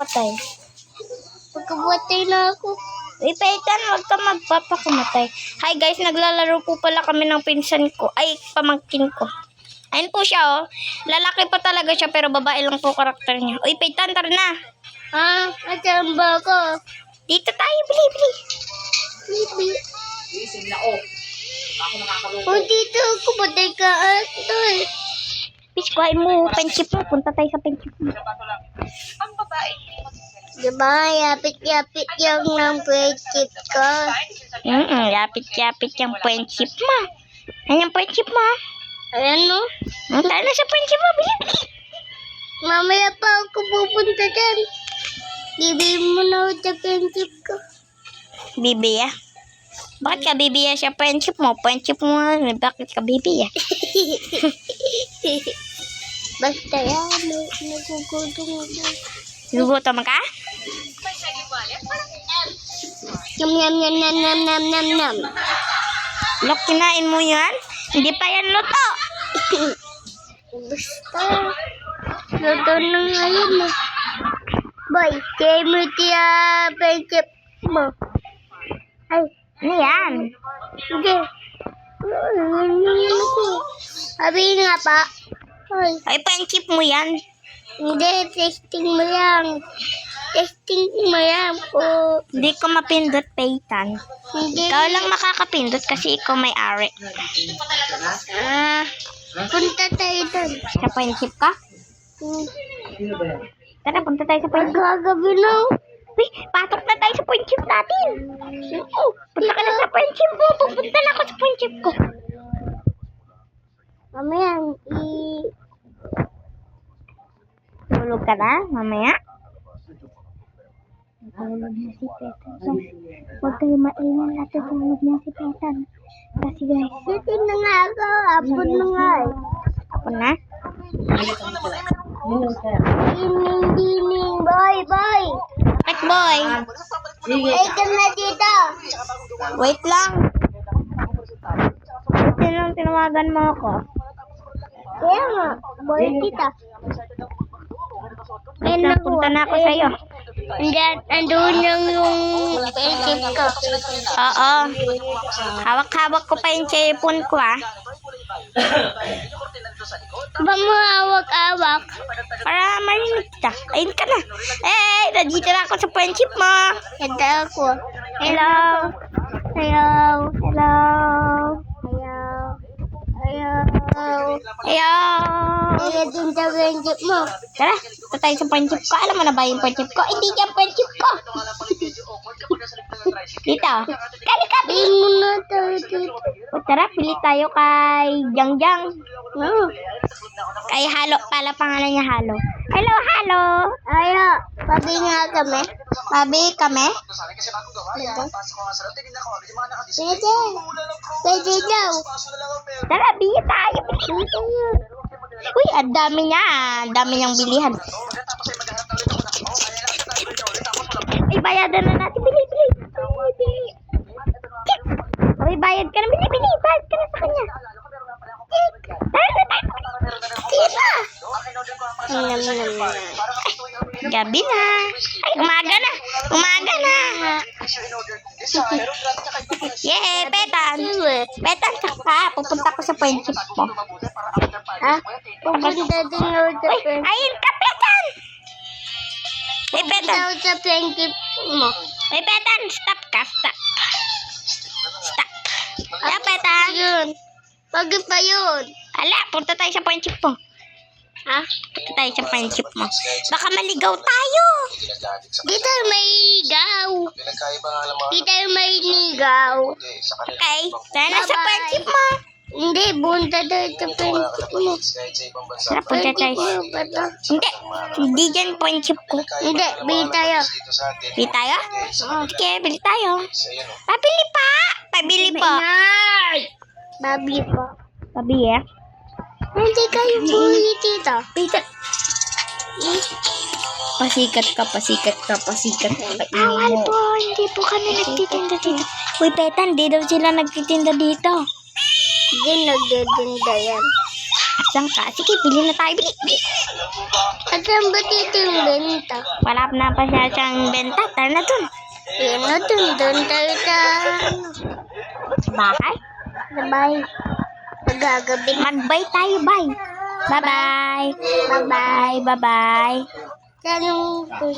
magpapakamatay. Pagkabuhatay na ako. Petan, huwag ka magpapakamatay. Hi guys, naglalaro po pala kami ng pinsan ko. Ay, pamangkin ko. Ayun po siya, oh. Lalaki pa talaga siya, pero babae lang po karakter niya. Uy, Petan, tara na. Asan ba ako? Dito tayo, bili. Gising na, oh. Ako nakakalungkot. Oh, dito ako. Patay ka. Atoy. Bitch, kuhain mo, penchip mo. Punta tayo sa penchip mo. Ang babae. Diba, yapit-yapit yung ng friendship ko. Yapit-yapit yung penchip mo. Ano yung penchip mo? Ayan, no? Tayo na sa penchip mo, bili. Mamaya pa ako pupunta dyan. Bibili mo na ako sa friendship ko. Bibiya. Bakit ka bibiya siya penchip mo? Penchip mo, bakit ka bibiya? Basta yan, nagugudong ako. Gugutom ka? Yum. Lok, kinain mo yan? Hindi pa yan luto. Basta. Luto na ngayon eh. Boy, kaya mo tiya friendship mo. Ay, Ano yan? hindi. Sabi nga pa. Ay, Ay, penchip mo yan. hindi, testing mo yan. Testing mo yan po. Hindi ko mapindot, Peyton. Hindi. Ikaw lang makakapindot kasi ikaw may ari. Punta tayo doon. Sa penchip ka? Tara, punta tayo sa penchip. Gagabi na. Uy, patok na tayo sa penchip natin. Punta ka na sa penchip mo. Pupunta na ako sa penchip ko. Mamaya, Tulog ka na, mamaya? Tulog na si Petan. Huwag kayo mainan natin tulog na si Petan. Kasi guys, Dito na nga ako. Apon na nga eh. ako na. Dining. Boy. Right, boy. Ay, ka na dito. Wait lang. Buti lang tinawagan mo ako. Kaya nga, boy kita. Wait lang, punta na ako sa'yo. Andun yung friendship ko. Oo. Hawak-hawak ko pa yung cellphone ko, ah. Ba mo awak-awak? Para marinig kita. Ayun ka na. Eh, nandito na ako sa friendship mo. Ganda ako. Hello. Hello. Hello. Hello. Kaya din sa friendship mo. Tara, ito tayo sa friendship ko. Alam mo na ba yung friendship ko? Hindi yan friendship ko. Dito. Kali ka. Di mo na tayo dito. O tara, pili tayo kay Jangjang. No. Kay Halo. Pala pangalan niya Halo. Hello, Halo. Ayo, pabi nga kami. Sabi kami. Pwede daw. Tara, bili tayo. Bili tayo. Uy, ang dami niya. Ang dami niyang bilihan. Ay, bayadan na natin. Bili. Uy, bayad ka na. Bili. Bayad ka na sa kanya. Gabi na. Ay, umaga na. Yay, Petan. Petan ka. Pupunta ko sa friendship mo. Ha? Pupunta din ako sa Uy, friendship. ayun ka, Petan. Hey, Pupunta Petan. ako sa friendship mo. Hey, Petan. Stop ka. Stop. Yeah, Petan. Yun. Pagi pa yun. Ala, punta tayo sa friendship mo. Ha? Punta tayo sa friendship mo. Baka maligaw tayo. Dito may gaw. Dito may nigaw. Okay? Tara na sa Bye-bye. friendship mo. Hindi, bunta daw sa friendship mo. Tara, punta tayo. Hindi dyan friendship ko. Hindi, bili tayo. Bili tayo? Okay, bili tayo. Pabili pa. Pabili po. Babi po. Pabili eh. Hindi kayo buli dito. Pasikat ka. Awal po, hindi po kami nagtitinda dito. Uy, Petan, di daw sila nagtitinda dito. Hindi nagdedenda yan. Saan ka? Sige, bili na tayo. Bili, bili. At saan ba dito yung benta? Wala na pa siya siyang benta. Tara na dun. Yun na, doon tayo sa, Sa bahay. sa bahay. Magagabi. Mag-bye tayo, bye. Bye-bye. Bye-bye. Bye-bye. Tanong ko